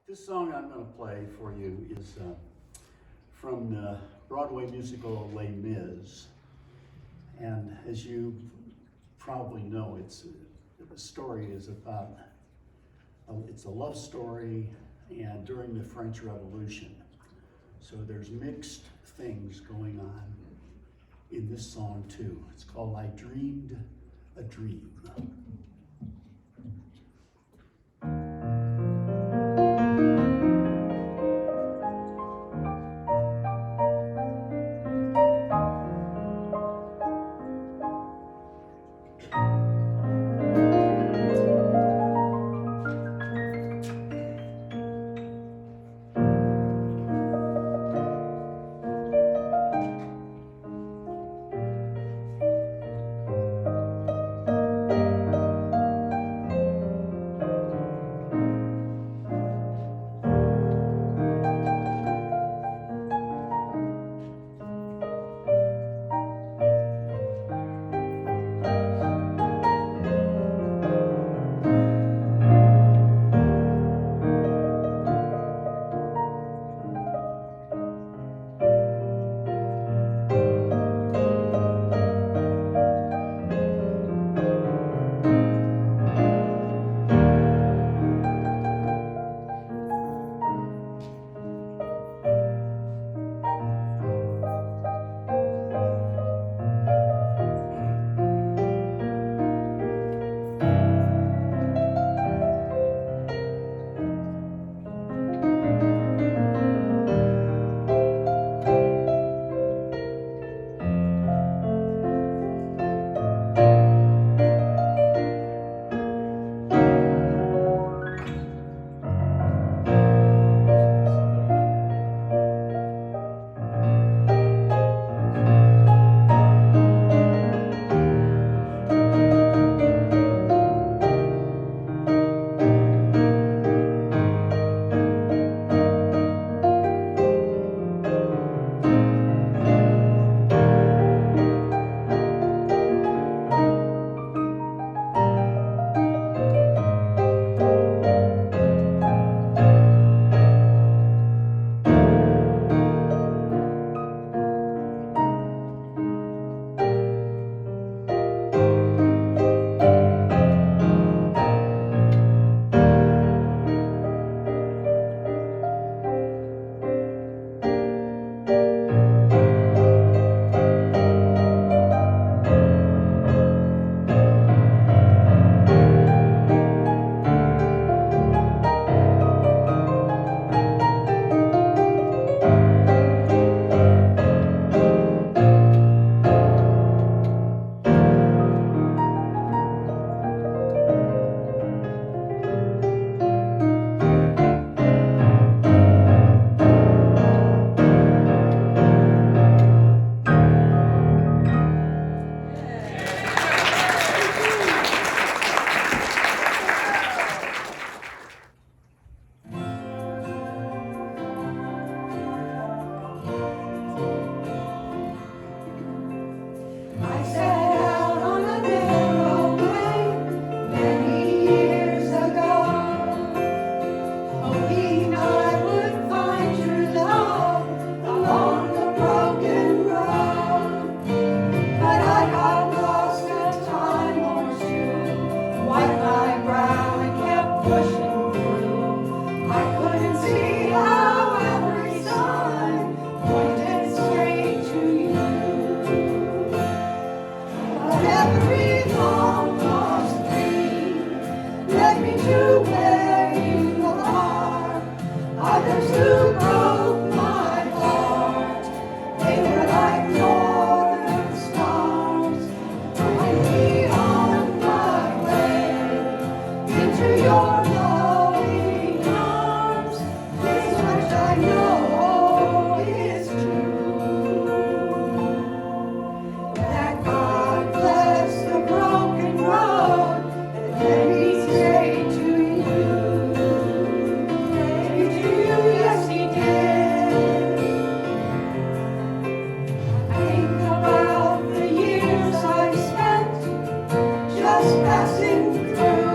This song I'm going to play for you is from the Broadway musical Les Mis. And as you probably know, the story is about, it's a love story and during the French Revolution. So there's mixed things going on in this song too. It's called I Dreamed a Dream. Passing through.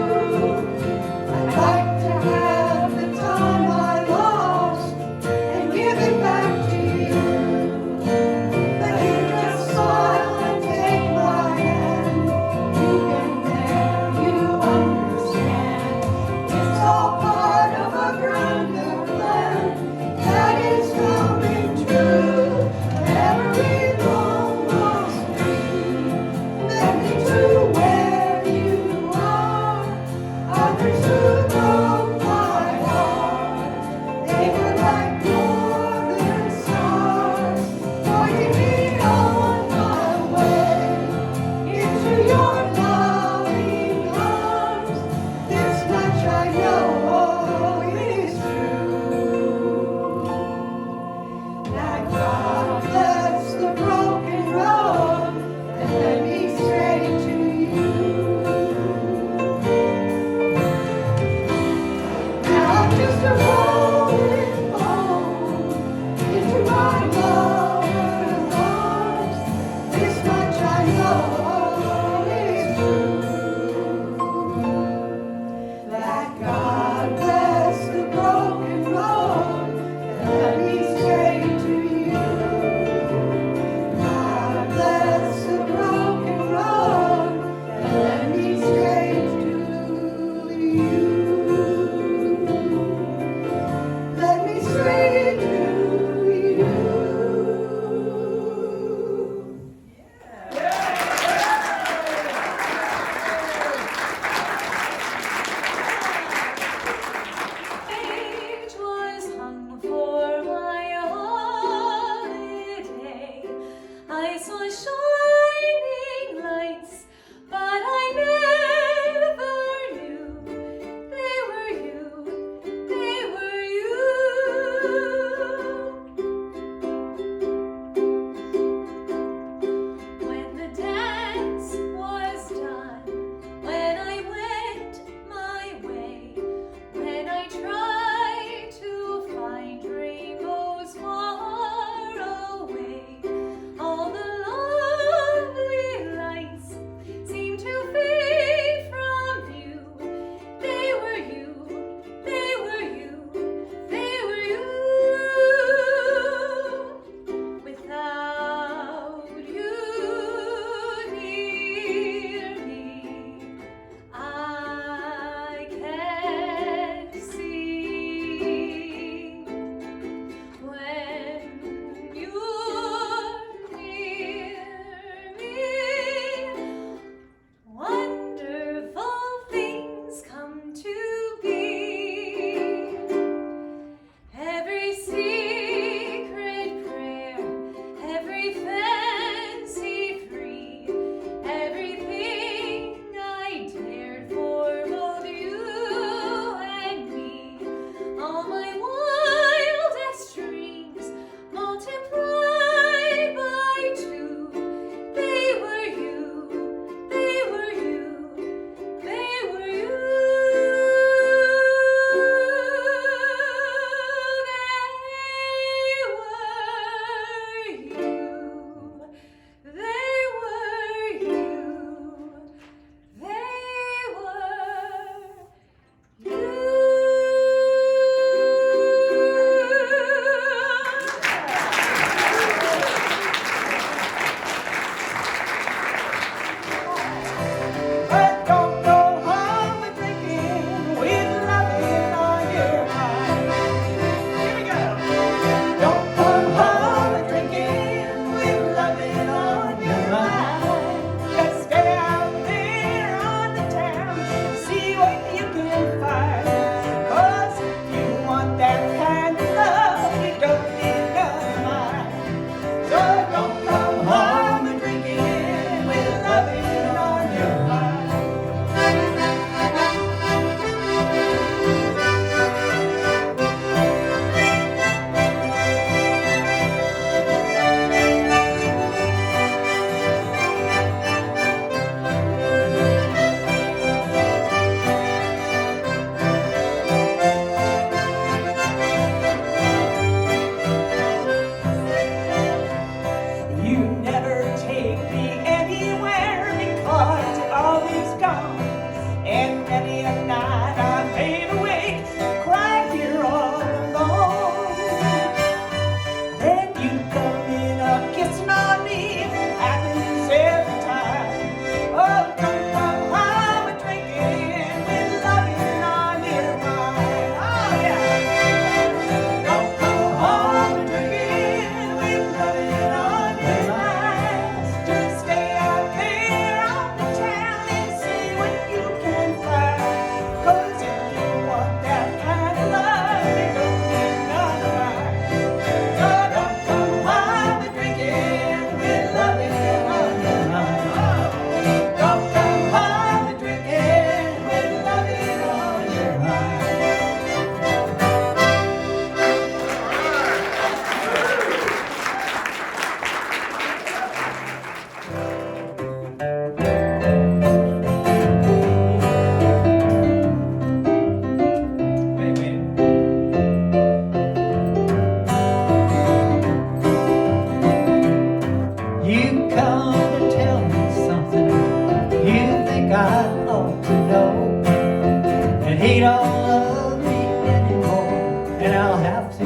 And he don't love me anymore, and I'll have to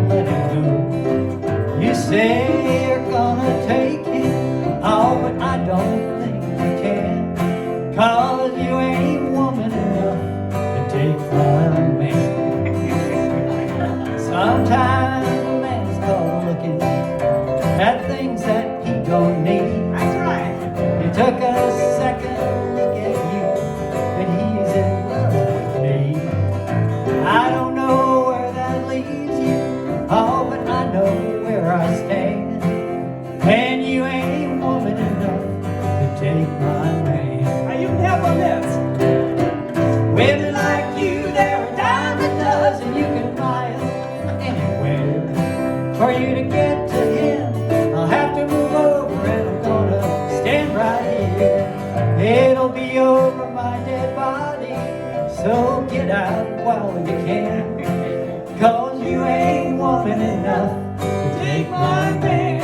let him go. You say you're gonna take him, oh, but I don't think you can, 'cause you ain't woman enough to take my man. Sometimes a man's caught looking at things that he don't need. That's right. He took a second look at you, and he's in love with me. I don't know where that leaves you, oh, but I know where I stand. And you ain't woman enough to take my man. Now you can help on this. Women like you, they're a dime a dozen. You can buy them anywhere. For you to get to him, I'll have to move over, and I'm gonna stand right here. It'll be over my dead body, so get out while you can, 'cause you ain't woman enough to take my man.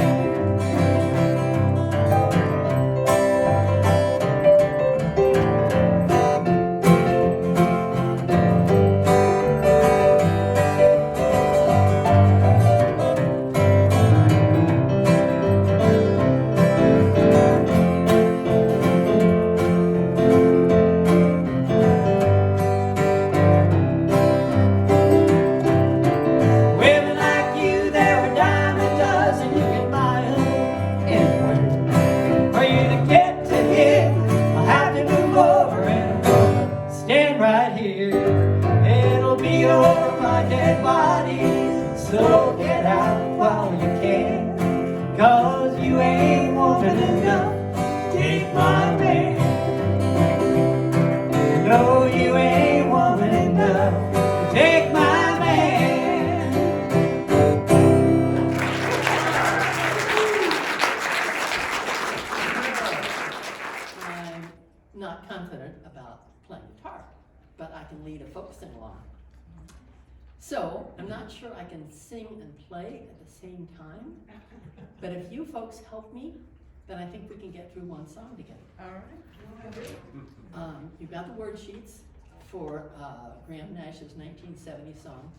Women like you, they're a dime a dozen. You can buy them anywhere. For you to get to him, I'll have to move over, and I'm gonna stand right here. It'll be over my dead body, so get out while you can, 'cause you ain't woman enough to take my man. No, you ain't woman enough to take my man. I'm not confident about playing guitar, but I can lead a folk sing-along. So, I'm not sure I can sing and play at the same time, but if you folks help me, then I think we can get through one song together. All right. You've got the word sheets for Graham Nash's 1970 song.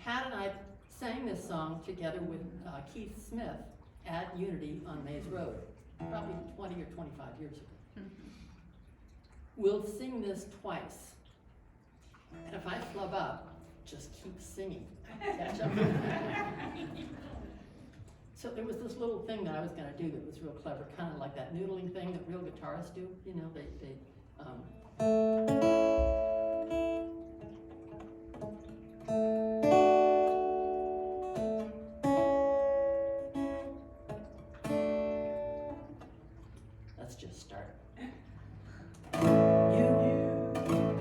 Pat and I sang this song together with Keith Smith at Unity on Mays Road, probably 20 or 25 years ago. We'll sing this twice. And if I flub up, just keep singing. Catch up. So there was this little thing that I was going to do that was real clever, kind of like that noodling thing that real guitarists do. You know, let's just start. You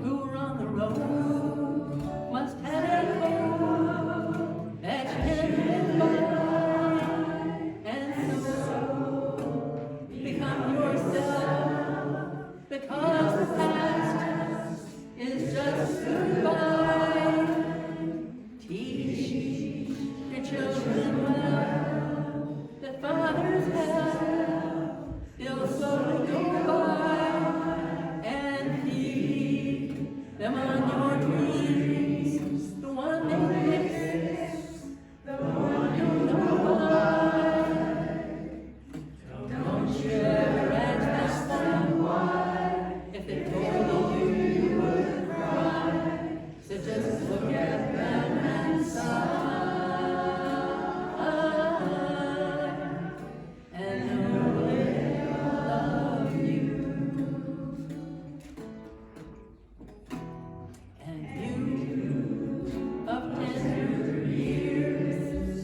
who are on the road must have a hope that you can live by, and so become yourself, because the past is just goodbye. Teach your children well that fathers have, they'll slowly go by, and feed them on your dreams, the one they miss, the one you'll know by. Don't you ever ask them why, if they told you you would cry, so just look at them and sigh, and know they love you. And you of tender years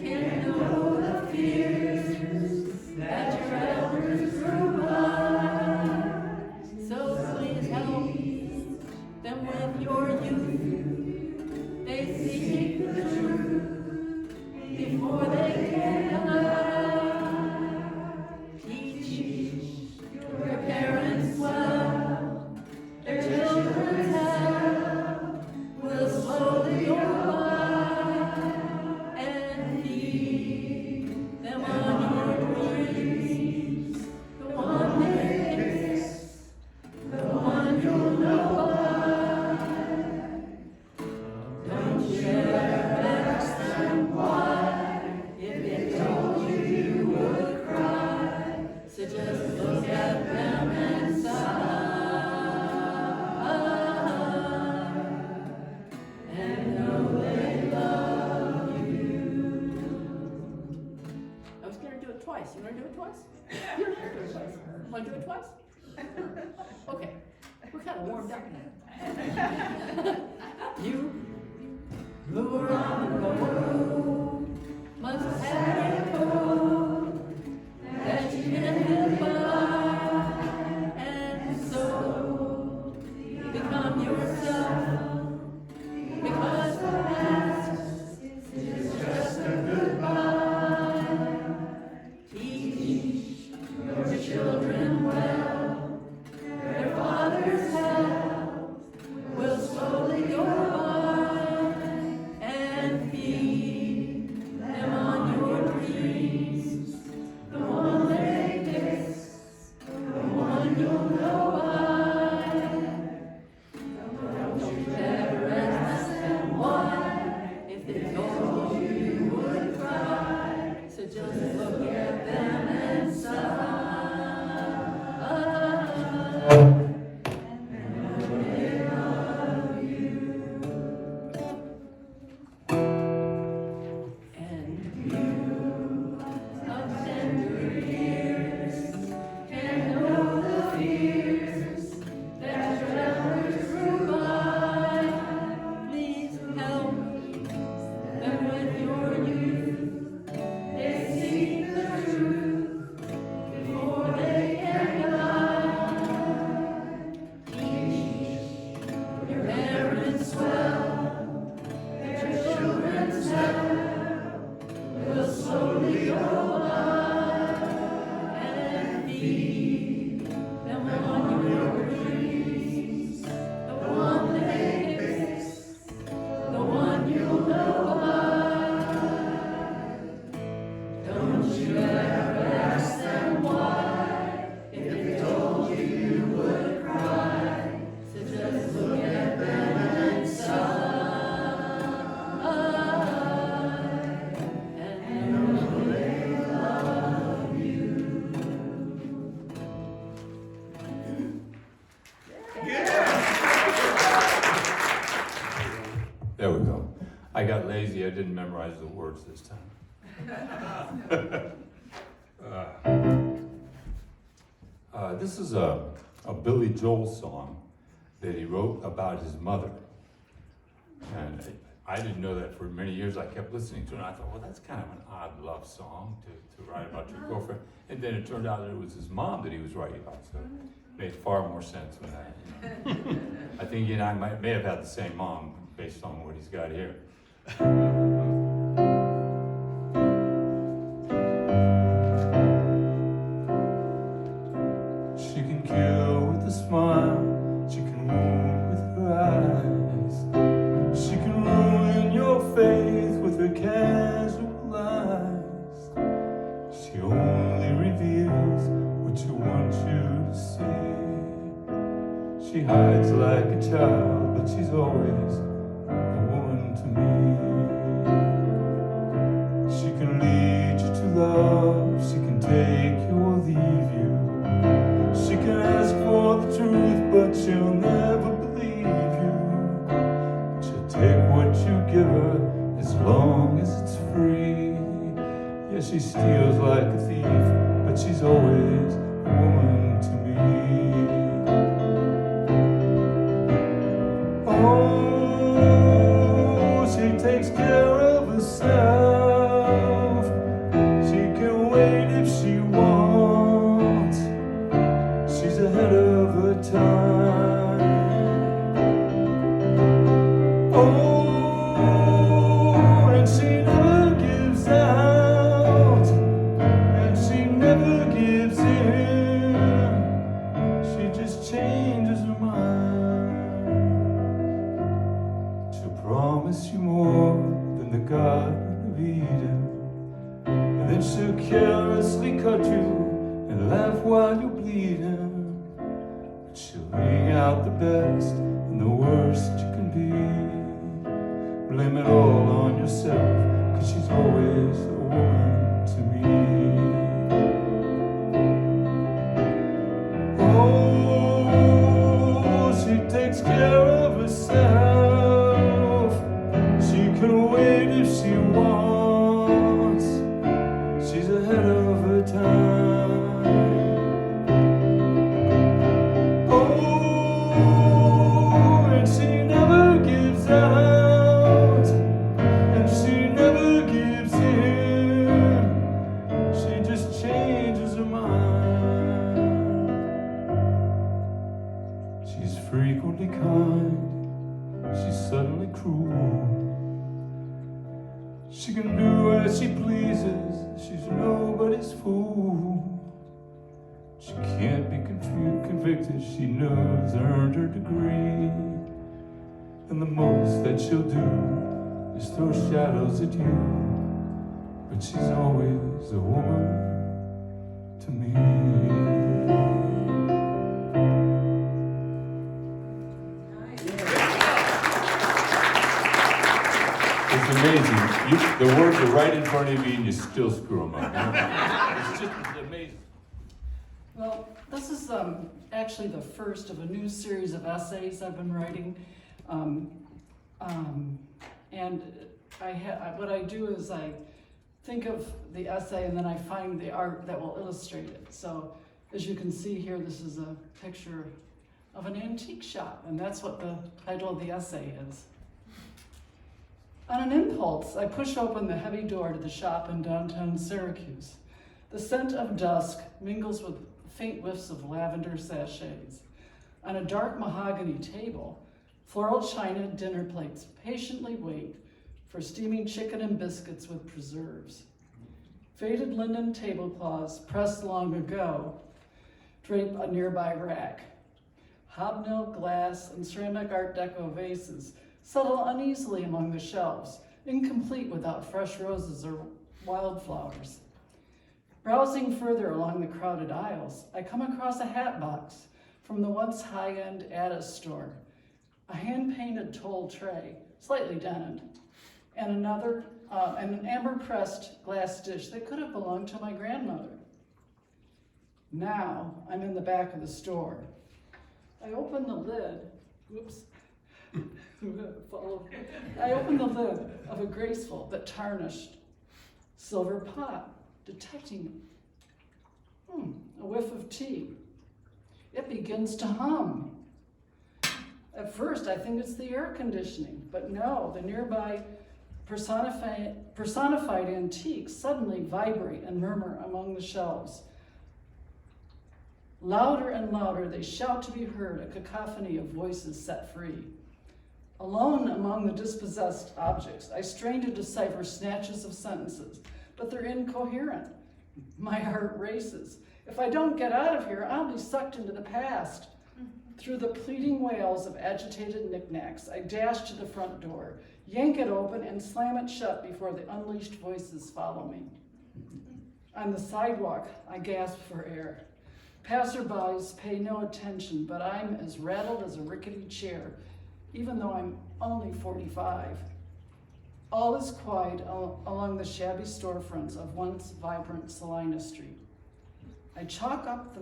can know the fears that your elders grew by. So please help them with your youth. They seek the truth before they can die. Teach your parents well, their children tell, will slowly go by, and feed them on your dreams, the one they miss, the one you'll know by. twice? You don't have to do it twice. Want to do it twice? Okay, we're kind of warmed up now. You blew around the world, must have had a code that you can't live by, and so become yourself, because the past is just a goodbye. Teach your children well, their father's help will slowly go by, and feed them on your dreams, the one they fix, the one you'll know by. Don't you ever ask them why, if they told you you would cry, so just look at them and sigh. And you of tender years can know the fears that travelers through by. Please help them with your youth. They seek the truth before they can die. Teach your parents well, their children's help will slowly go by, and feed them on your dreams, the one they fix, the one you'll know by. Don't you ever ask them why, if they told you you would cry, so just look at them and sigh. And know they love you. There we go. I got lazy. I didn't memorize the words this time. This is a Billy Joel song that he wrote about his mother. And I didn't know that for many years. I kept listening to it, and I thought, well, that's kind of an odd love song to write about your girlfriend. And then it turned out that it was his mom that he was writing about, so it made far more sense when I think he and I may have had the same mom based on what he's got here. She can kill with a smile, she can wound with her eyes, she can ruin your faith with her casual lies. She only reveals what you want you to see. She hides like a child, but she's always a woman to me. She can lead you to love, she can take you or leave you. She can ask for the truth, but she'll never believe you. She'll take what you give her, as long as it's free. Yeah, she steals like a thief, but she's always a woman to me. Oh, she takes care of herself. She can wait if she wants. She's ahead of her time. Oh, and she never gives out, and she never gives in. She just changes her mind. She'll promise you more than the Garden of Eden, and then she'll carelessly cut you and laugh while you're bleeding. But she'll bring out the best and the worst you can be. Blame it all on yourself, 'cause she's always a woman to me. Oh, she takes care of herself. She can wait if she wants. She's ahead of her time. She can do as she pleases, she's nobody's fool. She can't be convicted, she knows earned her degree. And the most that she'll do is throw shadows at you. But she's always a woman to me. It's amazing. The words are right in front of you and you still screw them up. It's just amazing. Well, this is actually the first of a new series of essays I've been writing. And what I do is I think of the essay and then I find the art that will illustrate it. So as you can see here, this is a picture of an antique shop, and that's what the title of the essay is. On an impulse, I push open the heavy door to the shop in downtown Syracuse. The scent of dusk mingles with faint whiffs of lavender sachets. On a dark mahogany table, floral china dinner plates patiently wait for steaming chicken and biscuits with preserves. Faded linen tablecloths pressed long ago drape a nearby rack. Hobnail glass and ceramic Art Deco vases settle uneasily among the shelves, incomplete without fresh roses or wildflowers. Browsing further along the crowded aisles, I come across a hat box from the once high-end Addis store, a hand-painted toll tray, slightly dented, and an amber-pressed glass dish that could have belonged to my grandmother. Now I'm in the back of the store. I open the lid, I open the lid of a graceful but tarnished silver pot, detecting a whiff of tea. It begins to hum. At first, I think it's the air conditioning, but no, the nearby personified antiques suddenly vibrate and murmur among the shelves. Louder and louder, they shout to be heard, a cacophony of voices set free. Alone among the dispossessed objects, I strain to decipher snatches of sentences, but they're incoherent. My heart races. If I don't get out of here, I'll be sucked into the past. Through the pleading wails of agitated knickknacks, I dash to the front door, yank it open, and slam it shut before the unleashed voices follow me. On the sidewalk, I gasp for air. Passerbys pay no attention, but I'm as rattled as a rickety chair, even though I'm only 45. All is quiet along the shabby storefronts of once vibrant Salina Street. I chalk up the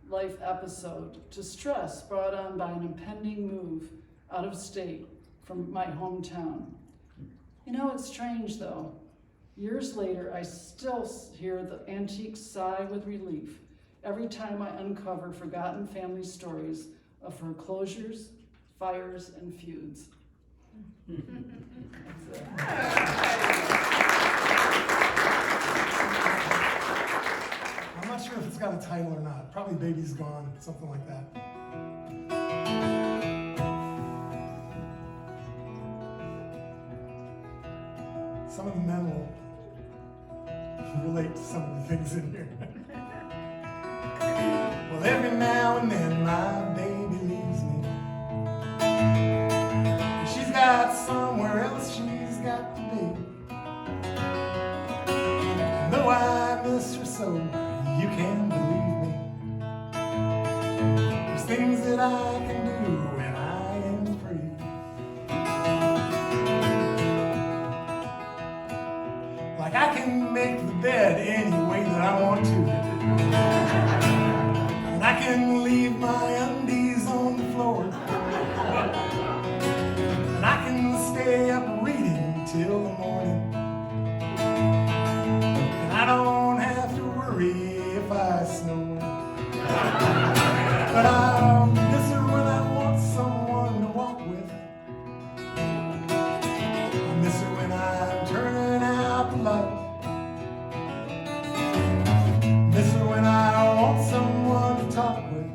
midlife episode to stress brought on by an impending move out of state from my hometown. You know, it's strange though. Years later, I still hear the antique sigh with relief every time I uncover forgotten family stories of foreclosures, fires, and feuds. That's it. I'm not sure if it's got a title or not. Probably Baby's Gone, something like that. Some of the men will relate to some of the things in here. Well, every now and then my baby leaves me. She's got somewhere else she's got to be. Though I miss her so, you can believe me. There's things that I can do when I am free. Like I can make the bed any way that I want to. And I can leave my undies on the floor. And I can stay up reading till the morning. And I don't have to worry if I snore. But I'll miss her when I want someone to walk with. I miss her when I'm turning out the light. Miss her when I want someone to talk with.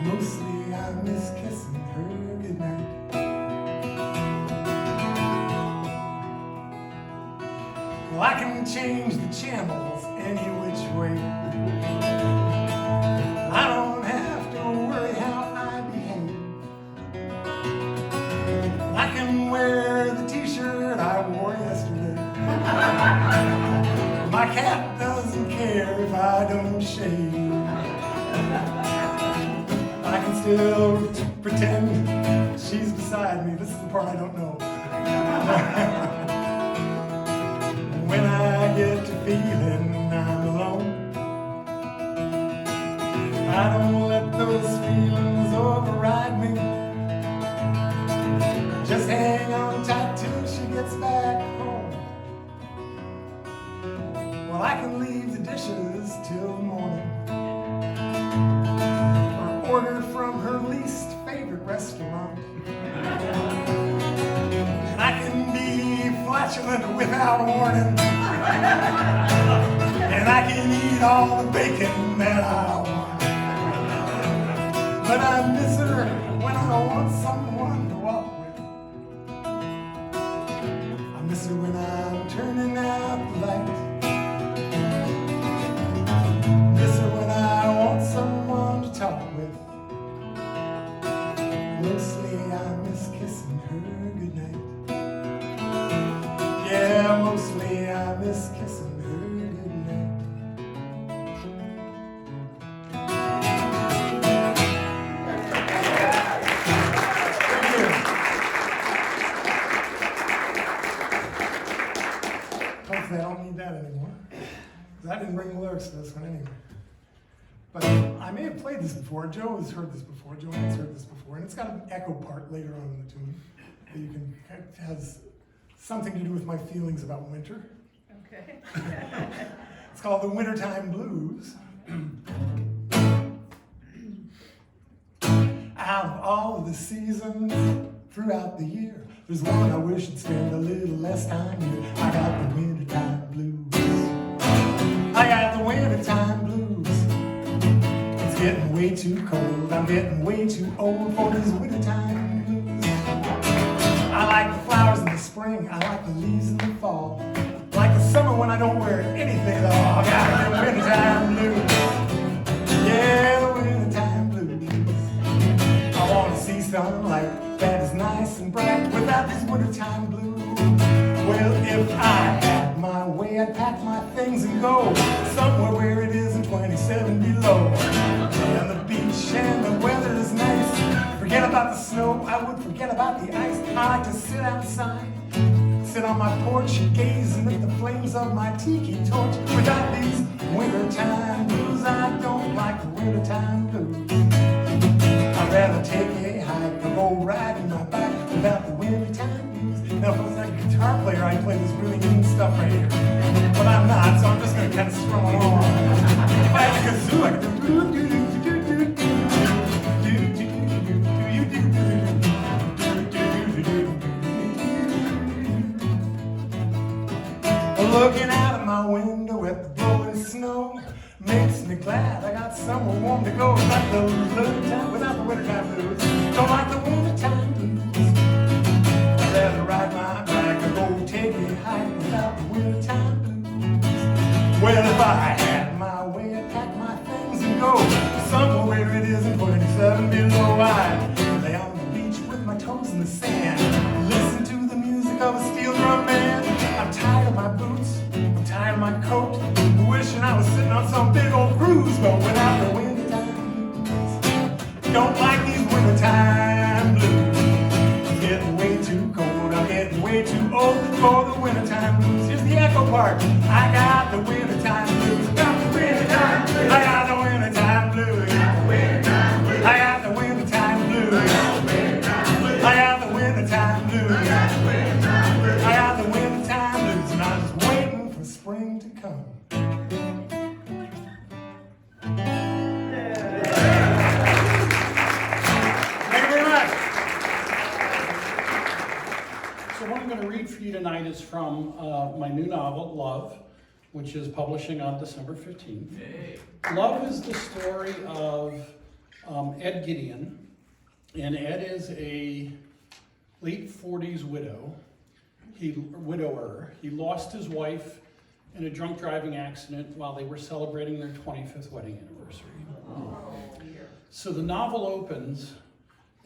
Mostly I miss kissing her goodnight. Well, I can change the channels any which way. I don't have to worry how I behave. I can wear the t-shirt I wore yesterday. My cat doesn't care if I don't shave. I can still pretend she's beside me. This is the part I don't know. When I get to feeling I'm alone, I don't let those feelings override me. Just hang on tight till she gets back home. Well, I can leave the dishes till the morning, or order from her least favorite restaurant. And I can be flatulent without warning. And I can eat all the bacon that I want. But I miss her when I want someone to walk with. I miss her when I'm turning out the light. Miss her when I want someone to talk with. Mostly I miss kissing her goodnight. Yeah, mostly I miss kissing her goodnight. Thank you. Hopefully I don't need that anymore. 'Cause I didn't bring the lyrics to this one anyway. But I may have played this before. Joe has heard this before. Joanne's heard this before. And it's got an echo part later on in the tune that you can, it has something to do with my feelings about winter. Okay. It's called the Wintertime Blues. Out of all of the seasons throughout the year, there's one I wish I'd spend a little less time here. I got the wintertime blues. I got the wintertime blues. It's getting way too cold. I'm getting way too old for these wintertime blues. I like the flowers in the spring. I like the leaves in the fall. I like the summer when I don't wear anything at all. I got the wintertime blues. Yeah, the wintertime blues. I want to see sunlight that is nice and bright without these wintertime blues. Well, if I had my way, I'd pack my things and go somewhere where it isn't 27 below. And the beach and the weather is nice. Forget about the snow, I would forget about the ice. I like to sit outside, sit on my porch, gazing at the flames of my tiki torch. Without these wintertime blues, I don't like the wintertime blues. I'd rather take a hike or go riding my bike without the wintertime blues. Now, if I was like a guitar player, I'd play this really mean stuff right here. But I'm not, so I'm just going to kind of strum along. If I had a kazoo, I could do looking out of my window at the blowing snow makes me glad I got somewhere warm to go. Without the wintertime blues. Don't like the wintertime blues. I'd rather ride my bike or go take a hike without the wintertime blues. Well, if I had my way, I'd pack my things and go somewhere where it isn't 27 below. I'd lay on the beach with my toes in the sand, listen to the music of a steel drum band. I'm tired of my boots, I'm tired of my coat, wishing I was sitting on some big old cruise boat without the wintertime blues. Don't like these wintertime blues. It's getting way too cold, I'm getting way too old for the wintertime blues. Here's the echo part. I got the wintertime blues. I got the wintertime blues. I got the wintertime blues. I got the wintertime blues. I got the wintertime blues. I got the wintertime blues, and I'm just waiting for spring to come. Thank you very much. So what I'm going to read for you tonight is from my new novel, Love, which is publishing on December 15th. Hey. Love is the story of Ed Gideon, and Ed is a late 40s widower. He lost his wife in a drunk driving accident while they were celebrating their 25th wedding anniversary. So the novel opens,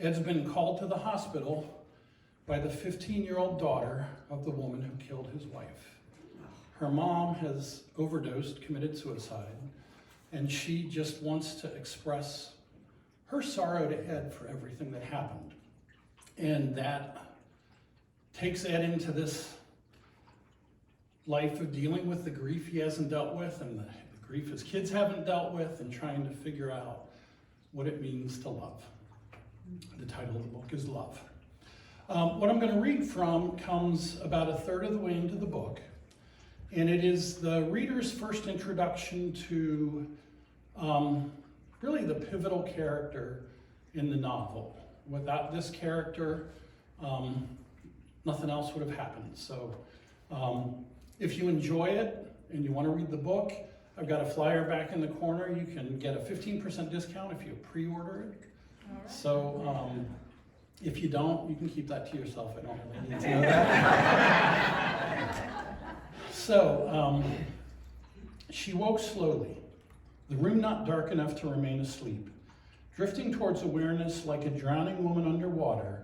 Ed's been called to the hospital by the 15-year-old daughter of the woman who killed his wife. Her mom has overdosed, committed suicide, and she just wants to express her sorrow to Ed for everything that happened. And that takes Ed into this life of dealing with the grief he hasn't dealt with and the grief his kids haven't dealt with, and trying to figure out what it means to love. The title of the book is Love. What I'm going to read from comes about a third of the way into the book, and it is the reader's first introduction to really the pivotal character in the novel. Without this character, nothing else would have happened. So if you enjoy it and you want to read the book, I've got a flyer back in the corner. You can get a 15% discount if you pre-order it. Right. So if you don't, you can keep that to yourself. I don't really need to know that. So she woke slowly, the room not dark enough to remain asleep, drifting towards awareness like a drowning woman underwater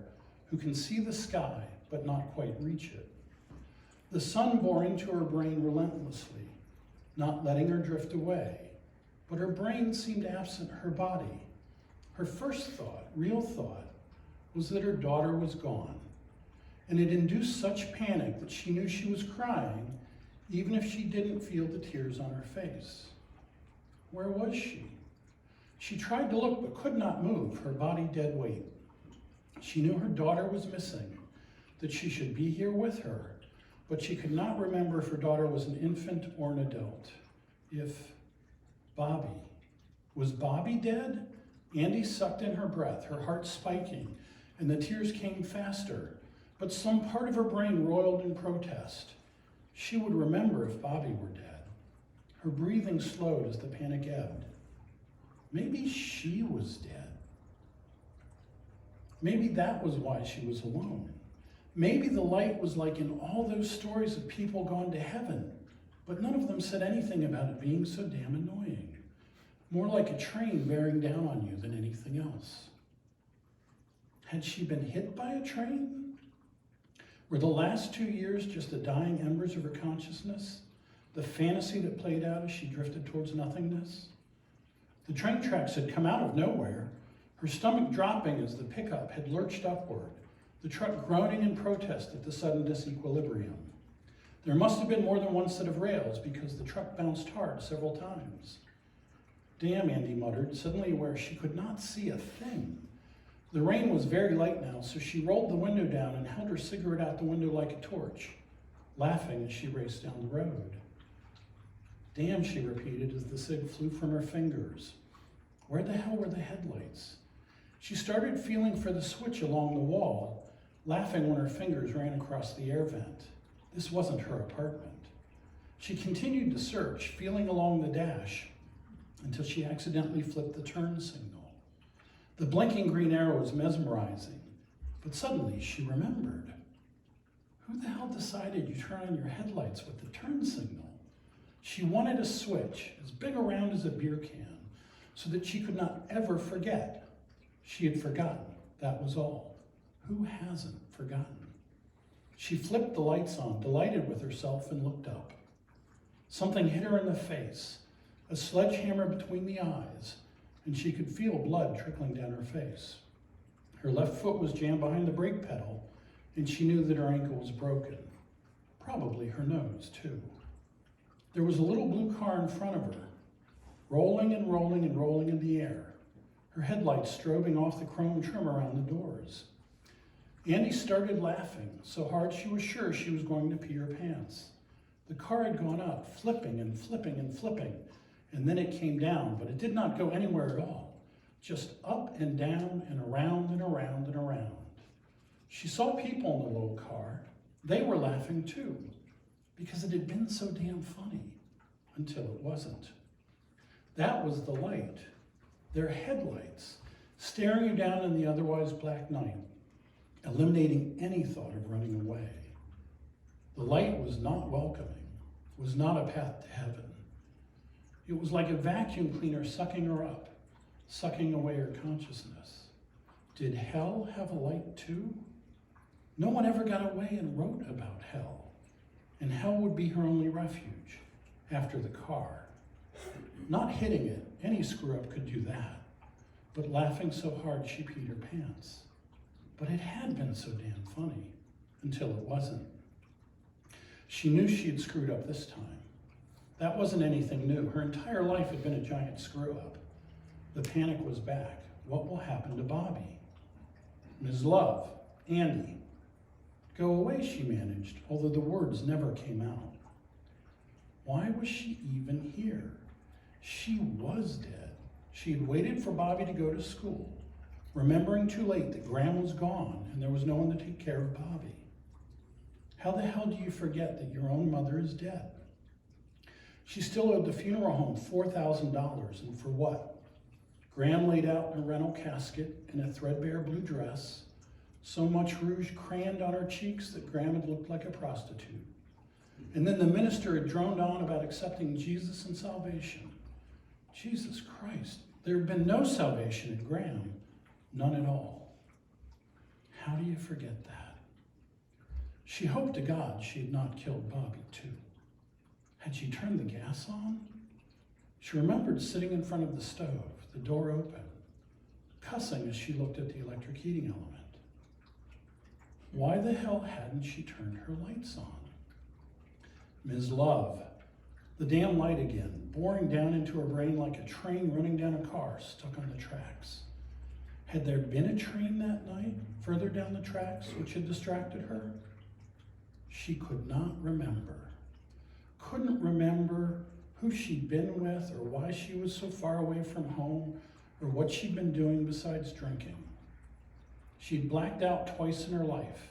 who can see the sky but not quite reach it. The sun bore into her brain relentlessly, not letting her drift away, but her brain seemed absent her body. Her first thought, real thought, was that her daughter was gone, and it induced such panic that she knew she was crying, even if she didn't feel the tears on her face. Where was she? She tried to look but could not move, her body dead weight. She knew her daughter was missing, that she should be here with her, but she could not remember if her daughter was an infant or an adult. If Bobby, was Bobby dead? Andy sucked in her breath, her heart spiking, and the tears came faster, but some part of her brain roiled in protest. She would remember if Bobby were dead. Her breathing slowed as the panic ebbed. Maybe she was dead. Maybe that was why she was alone. Maybe the light was like in all those stories of people gone to heaven, but none of them said anything about it being so damn annoying. More like a train bearing down on you than anything else. Had she been hit by a train? Were the last 2 years just the dying embers of her consciousness? The fantasy that played out as she drifted towards nothingness? The train tracks had come out of nowhere, her stomach dropping as the pickup had lurched upward, the truck groaning in protest at the sudden disequilibrium. There must have been more than one set of rails because the truck bounced hard several times. Damn, Andy muttered, suddenly aware she could not see a thing. The rain was very light now, so she rolled the window down and held her cigarette out the window like a torch, laughing as she raced down the road. Damn, she repeated as the cig flew from her fingers. Where the hell were the headlights? She started feeling for the switch along the wall, laughing when her fingers ran across the air vent. This wasn't her apartment. She continued to search, feeling along the dash, until she accidentally flipped the turn signal. The blinking green arrow was mesmerizing, but suddenly she remembered. Who the hell decided you turn on your headlights with the turn signal? She wanted a switch as big around as a beer can so that she could not ever forget. She had forgotten, that was all. Who hasn't forgotten? She flipped the lights on, delighted with herself, and looked up. Something hit her in the face, a sledgehammer between the eyes, and she could feel blood trickling down her face. Her left foot was jammed behind the brake pedal, and she knew that her ankle was broken. Probably her nose, too. There was a little blue car in front of her, rolling and rolling and rolling in the air, her headlights strobing off the chrome trim around the doors. Andy started laughing, so hard she was sure she was going to pee her pants. The car had gone up, flipping and flipping and flipping, and then it came down, but it did not go anywhere at all, just up and down and around and around and around. She saw people in the little car. They were laughing too, because it had been so damn funny, until it wasn't. That was the light, their headlights, staring you down in the otherwise black night, eliminating any thought of running away. The light was not welcoming. was not a path to heaven. It was like a vacuum cleaner sucking her up, sucking away her consciousness. Did hell have a light too? No one ever got away and wrote about hell. And hell would be her only refuge after the car. Not hitting it, any screw-up could do that, but laughing so hard she peed her pants. But it had been so damn funny, until it wasn't. She knew she had screwed up this time. That wasn't anything new. Her entire life had been a giant screw-up. The panic was back. What will happen to Bobby? Ms. Love, Andy. Go away, she managed, although the words never came out. Why was she even here? She was dead. She had waited for Bobby to go to school, remembering too late that Graham was gone and there was no one to take care of Bobby. How the hell do you forget that your own mother is dead? She still owed the funeral home $4,000, and for what? Graham laid out in a rental casket in a threadbare blue dress, so much rouge crayoned on her cheeks that Graham had looked like a prostitute. And then the minister had droned on about accepting Jesus and salvation. Jesus Christ, there had been no salvation in Graham, none at all. How do you forget that? She hoped to God she had not killed Bobby too. Had she turned the gas on? She remembered sitting in front of the stove, the door open, cussing as she looked at the electric heating element. Why the hell hadn't she turned her lights on? Ms. Love, the damn light again, boring down into her brain like a train running down a car stuck on the tracks. Had there been a train that night, further down the tracks, which had distracted her? She could not remember. Couldn't remember who she'd been with or why she was so far away from home or what she'd been doing besides drinking. She'd blacked out twice in her life,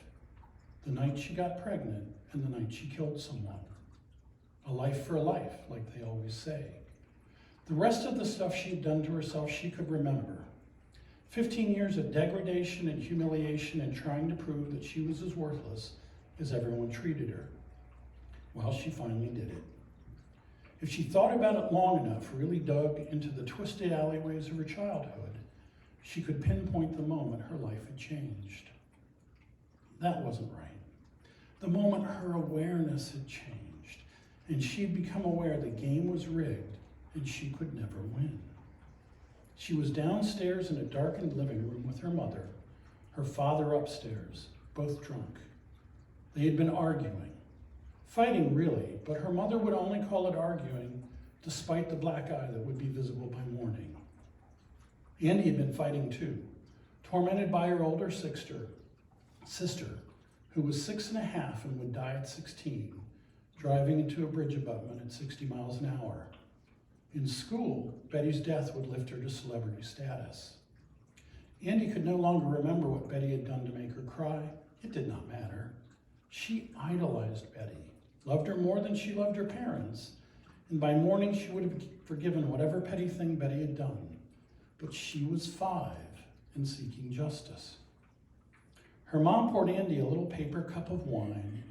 the night she got pregnant and the night she killed someone. A life for a life, like they always say. The rest of the stuff she had done to herself she could remember. 15 years of degradation and humiliation and trying to prove that she was as worthless as everyone treated her. Well, she finally did it. If she thought about it long enough, really dug into the twisted alleyways of her childhood, she could pinpoint the moment her life had changed. That wasn't right. The moment her awareness had changed, and she'd become aware the game was rigged and she could never win. She was downstairs in a darkened living room with her mother, her father upstairs, both drunk. They had been arguing. Fighting, really, but her mother would only call it arguing despite the black eye that would be visible by morning. Andy had been fighting too, tormented by her older sister, who was 6.5 and would die at 16, driving into a bridge abutment at 60 miles an hour. In school, Betty's death would lift her to celebrity status. Andy could no longer remember what Betty had done to make her cry. It did not matter. She idolized Betty, loved her more than she loved her parents, and by morning she would have forgiven whatever petty thing Betty had done. But she was 5 and seeking justice. Her mom poured Andy a little paper cup of wine,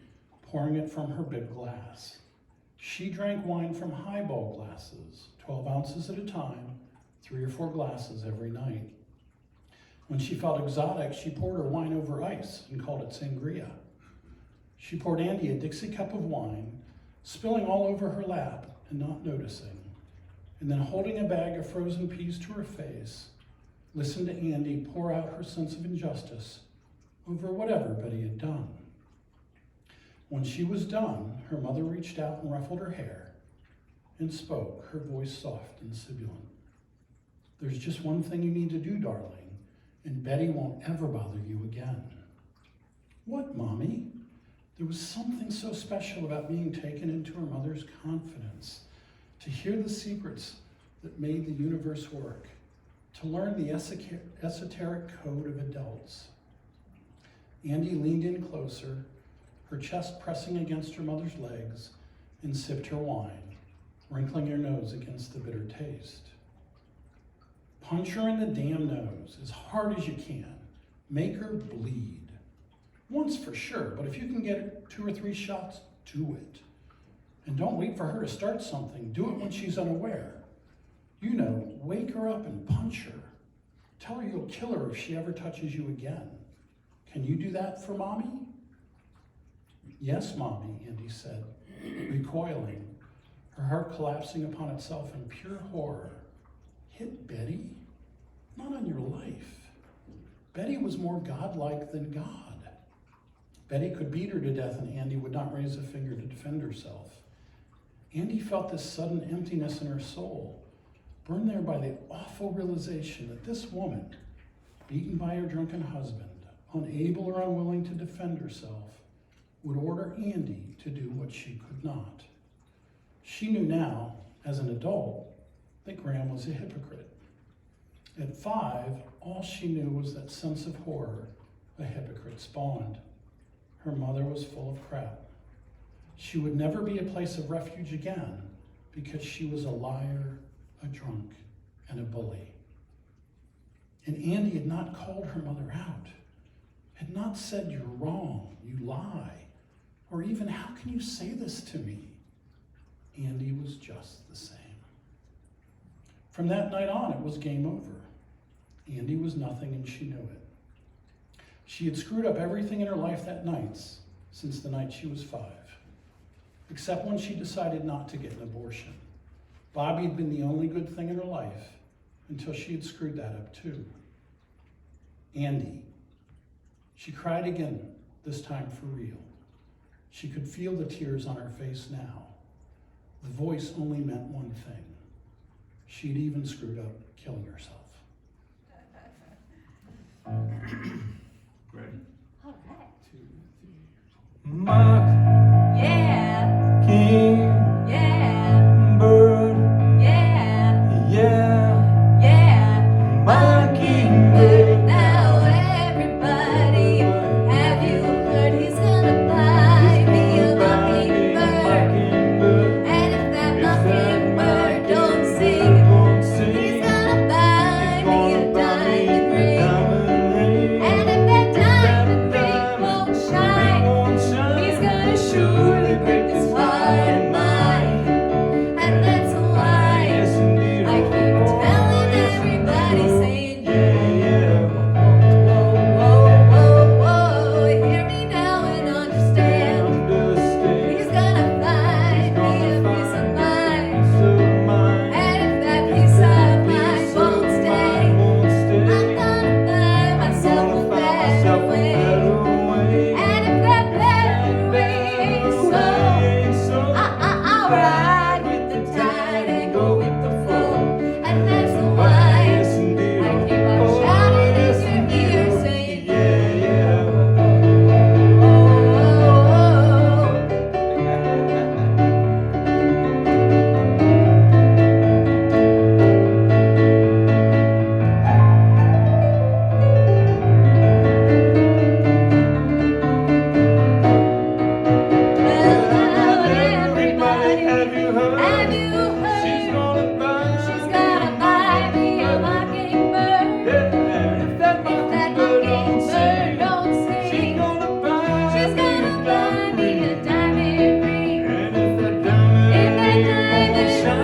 pouring it from her big glass. She drank wine from highball glasses, 12 ounces at a time, 3 or 4 glasses every night. When she felt exotic, she poured her wine over ice and called it sangria. She poured Andy a Dixie cup of wine, spilling all over her lap and not noticing, and then holding a bag of frozen peas to her face, listened to Andy pour out her sense of injustice over whatever Betty had done. When she was done, her mother reached out and ruffled her hair and spoke, her voice soft and sibilant. There's just one thing you need to do, darling, and Betty won't ever bother you again. What, Mommy? There was something so special about being taken into her mother's confidence, to hear the secrets that made the universe work, to learn the esoteric code of adults. Andy leaned in closer, her chest pressing against her mother's legs, and sipped her wine, wrinkling her nose against the bitter taste. Punch her in the damn nose as hard as you can. Make her bleed. Once for sure, but if you can get 2 or 3 shots, do it. And don't wait for her to start something. Do it when she's unaware. You know, wake her up and punch her. Tell her you'll kill her if she ever touches you again. Can you do that for Mommy? Yes, Mommy, Andy said, recoiling, her heart collapsing upon itself in pure horror. Hit Betty? Not on your life. Betty was more godlike than God. Betty could beat her to death and Andy would not raise a finger to defend herself. Andy felt this sudden emptiness in her soul, burned there by the awful realization that this woman, beaten by her drunken husband, unable or unwilling to defend herself, would order Andy to do what she could not. She knew now, as an adult, that Graham was a hypocrite. At 5, all she knew was that sense of horror a hypocrite spawned. Her mother was full of crap. She would never be a place of refuge again because she was a liar, a drunk, and a bully. And Andy had not called her mother out, had not said, "You're wrong, you lie," or even, "How can you say this to me?" Andy was just the same. From that night on, it was game over. Andy was nothing and she knew it. She had screwed up everything in her life that night since the night she was 5, except when she decided not to get an abortion. Bobby had been the only good thing in her life until she had screwed that up too. Andy. She cried again, this time for real. She could feel the tears on her face now. The voice only meant one thing. She'd even screwed up killing herself. Ready? All right. 2, 3. Mark, Yeah, King, yeah, Bird, yeah, yeah, yeah. Mockingbird. Now everybody, have you heard he's gonna buy me a mockingbird? And if that mockingbird don't sing, he's gonna buy me a diamond ring. And if that diamond ring won't shine, he's gonna surely break this heart of mine. And that's why I keep telling everybody, saying, yeah, whoa, whoa, whoa, whoa, hear me now and understand. He's gonna find me a peace of mind. And if that peace of mind won't stay, I'm gonna find myself a better way. And if that better way ain't so, I'll ride with the tide and go with the flow. And that's why I keep on shouting in your ear, saying, yeah, oh, oh, oh, oh. Well, now everybody, have you heard? She's gonna buy me a mockingbird. If that mockingbird don't sing, she's gonna buy me a diamond ring. And if that diamond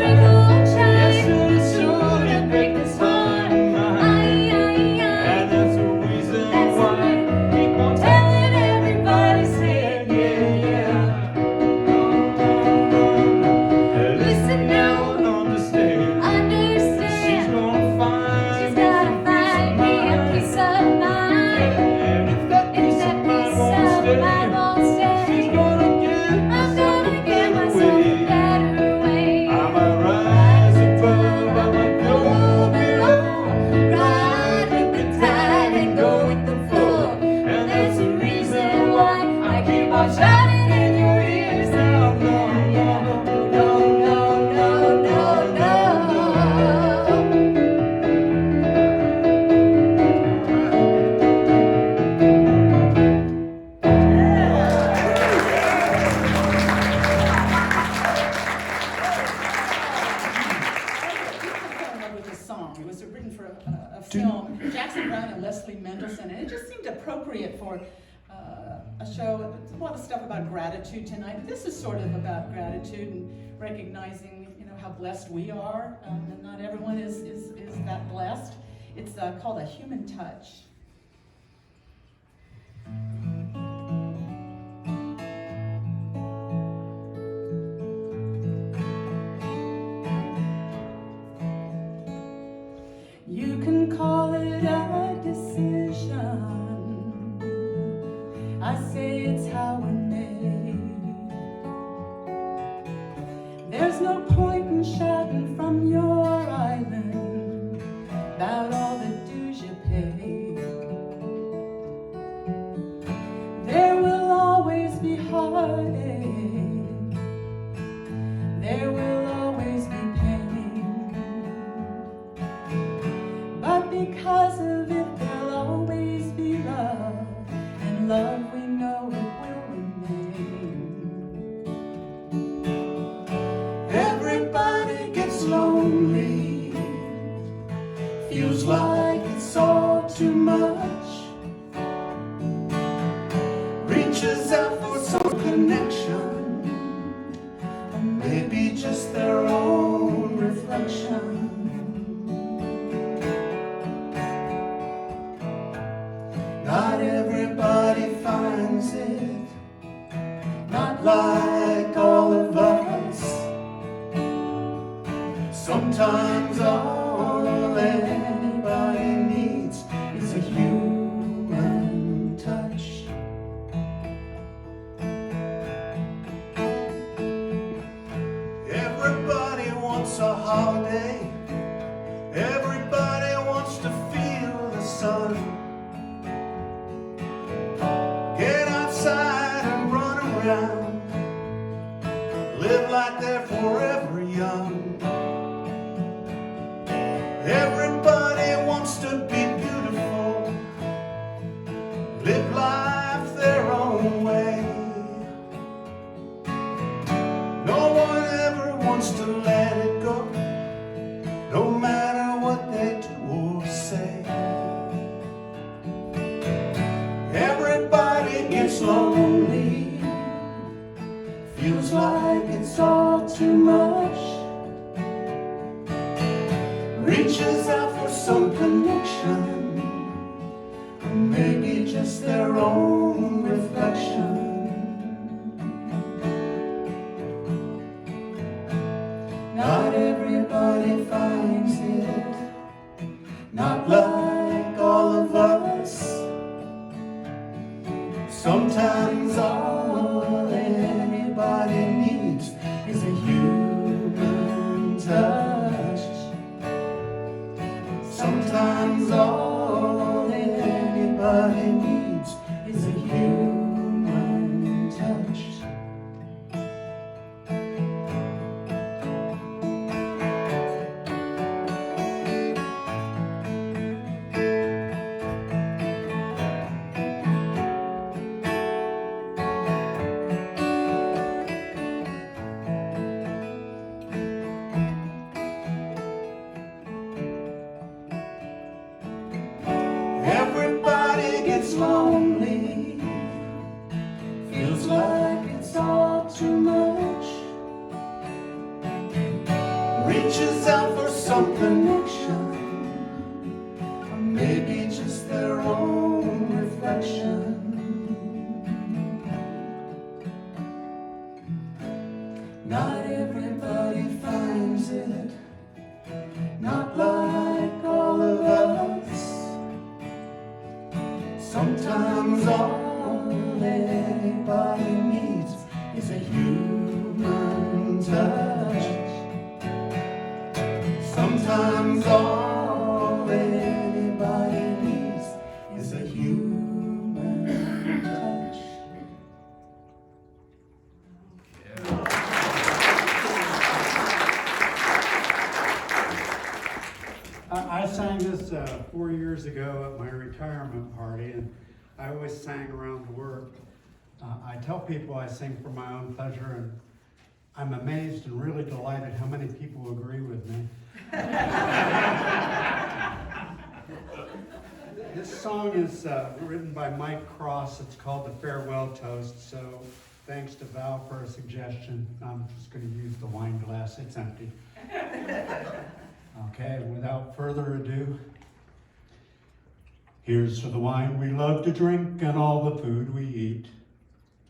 ring won't shine, it's surely break this heart of mine. And that's the reason why I keep on telling everybody, saying, yeah. Listen now, understand. She's gonna find me a peace of mind. And if that peace of mind won't stay, I'm gonna give myself a better way. I might rise above, I might go below, ride with the tide and go with the flow. And that's the reason why I keep on shouting in your ears now. No, no, no, no, no, no, no. I fell in love with this song. It was written for a film, Jackson Browne and Leslie Mendelson, and it just seemed appropriate for a show. It's a lot of stuff about gratitude tonight. This is sort of about gratitude and recognizing, you know, how blessed we are, and not everyone is that blessed. It's called A Human Touch. You can call it a decision. I say it's how we're made. There's no point in shouting from your island about all the dues you pay. There will always be heartache. There will always be pain. But because of it, there'll always be love, and love we know it will remain. Everybody gets lonely, feels like it's all too much, reaches out for some connection, or maybe just their own reflection. Not everybody finds it, not like all of us. Sometimes all anybody needs is a human touch. Everybody wants a holiday. Everybody wants to feel the sun. Get outside and run around, live like they're forever young. Everybody wants to be beautiful, live life their own way. No one ever wants to let it go, no matter what they do or say. Everybody gets lonely, feels like it's all too much, reaches out for some connection, or maybe just their own reflection. Not everybody finds it, not like all of us. Sometimes all anybody needs is a human touch. Sometimes all anybody needs is a human touch. Everybody gets lonely, feels like it's all too much, reaches out for some connection, or maybe just their own reflection. Not everybody finds it, not like all of us. Sometimes all anybody needs is a human touch. Sometimes all anybody needs is a human touch. I sang this 4 years ago at my retirement party, and I always sang around work. I tell people I sing for my own pleasure, and I'm amazed and really delighted how many people agree with me. This song is written by Mike Cross. It's called The Farewell Toast. So thanks to Val for a suggestion. I'm just going to use the wine glass. It's empty. Okay, without further ado, here's to the wine we love to drink and all the food we eat.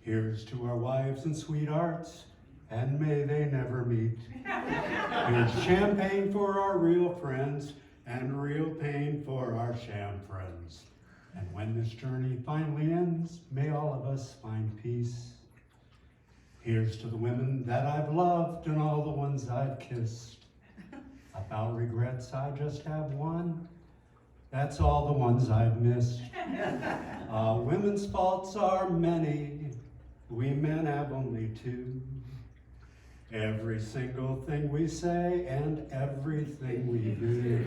Here's to our wives and sweethearts, and may they never meet. Here's champagne for our real friends, and real pain for our sham friends. And when this journey finally ends, may all of us find peace. Here's to the women that I've loved and all the ones I've kissed. About regrets, I just have one. That's all the ones I've missed. Women's faults are many. We men have only two. Every single thing we say and everything we do.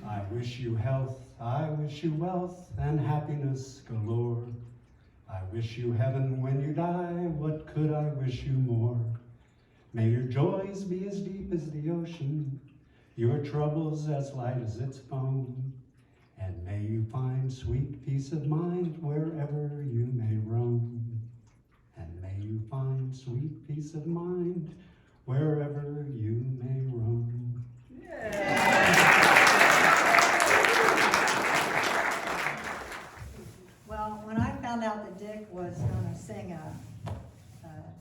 I wish you health, I wish you wealth and happiness galore. I wish you heaven when you die, what could I wish you more? May your joys be as deep as the ocean, your troubles as light as its foam, and may you find sweet peace of mind wherever you may roam. And may you find sweet peace of mind wherever you may roam. Well, when I found out that Dick was going to sing a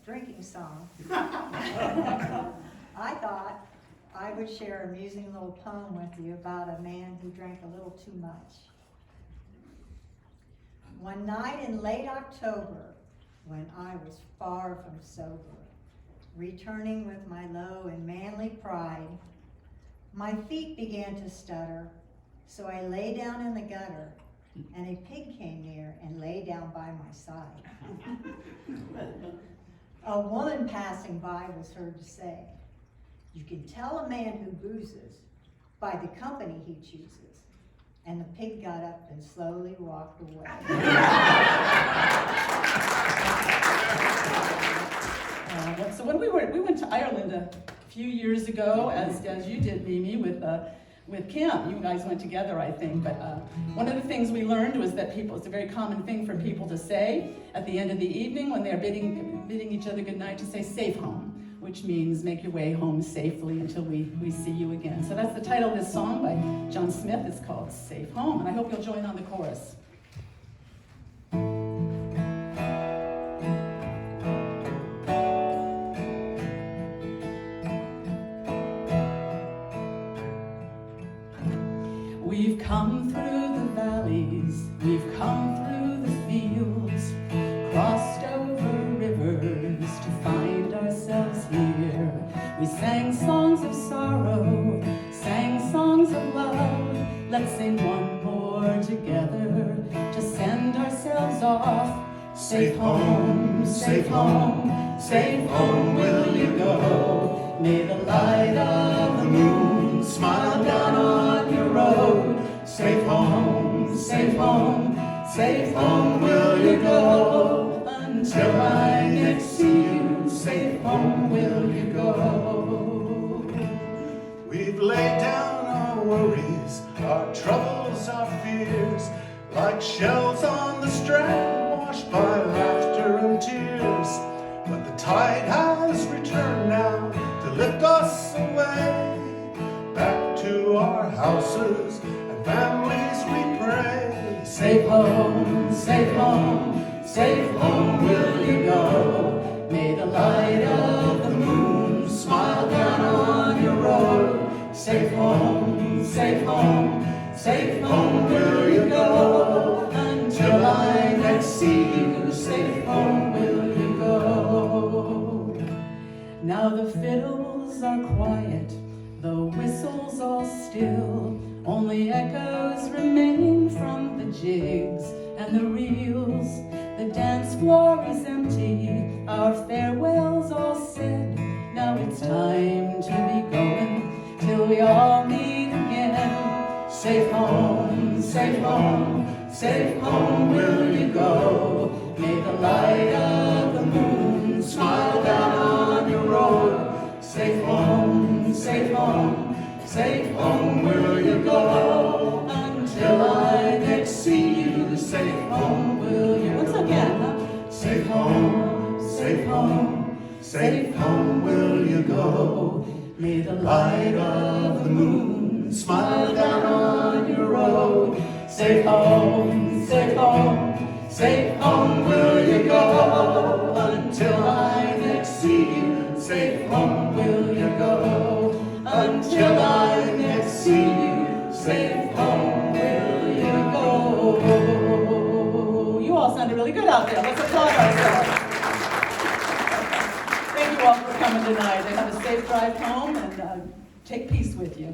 drinking song, I thought I would share a amusing little poem with you about a man who drank a little too much. One night in late October, when I was far from sober, returning with my low and manly pride, my feet began to stutter, so I lay down in the gutter, and a pig came near and lay down by my side. A woman passing by was heard to say, "You can tell a man who boozes by the company he chooses." And the pig got up and slowly walked away. So when we went to Ireland a few years ago, as you did, Mimi, with Kim. You guys went together, I think. But one of the things we learned was that it's a very common thing for people to say at the end of the evening when they're bidding each other goodnight, to say "safe home," which means make your way home safely until we see you again. So that's the title of this song by John Smith. It's called "Safe Home," and I hope you'll join on the chorus. We've come through the valleys, we've come through the fields, crossed over rivers to find ourselves here. We sang songs of sorrow, sang songs of love. Let's sing one more together to send ourselves off. Safe home, safe home, safe home will you go. May the light of the moon smile down on your road. Safe home, safe home, safe home will you go. Until I next see you, safe home will you go. We've laid down our worries, our troubles, our fears, like shells on the strand, washed by laughter and tears. But the tide has returned now to lift us away, back to our houses and families we pray. Safe home, safe home, safe home will you go. May the light of the moon smile down on your road. Safe home, safe home, safe home will you go. Until I next see you, safe home will you go. Now the fiddles are quiet, the whistles all still. Only echoes remain from the jigs and the reels. The dance floor is empty, our farewells all said. Now it's time to be going till we all meet again. Safe home, safe home, safe home will you go. May the light of the moon smile down on your road. Safe home, safe home, safe home will you go. Until I next see you, safe home will you Once go? again, huh? Safe home, safe home, safe home will you go? May the Light of the moon smile down on your road. Safe home, safe home, safe home will you go? Until I next see you, safe home will you go? Until I next see you, safe home will you go? You all sounded really good out there. Let's applaud ourselves. Thank you all for coming tonight. And have a safe drive home and take peace with you.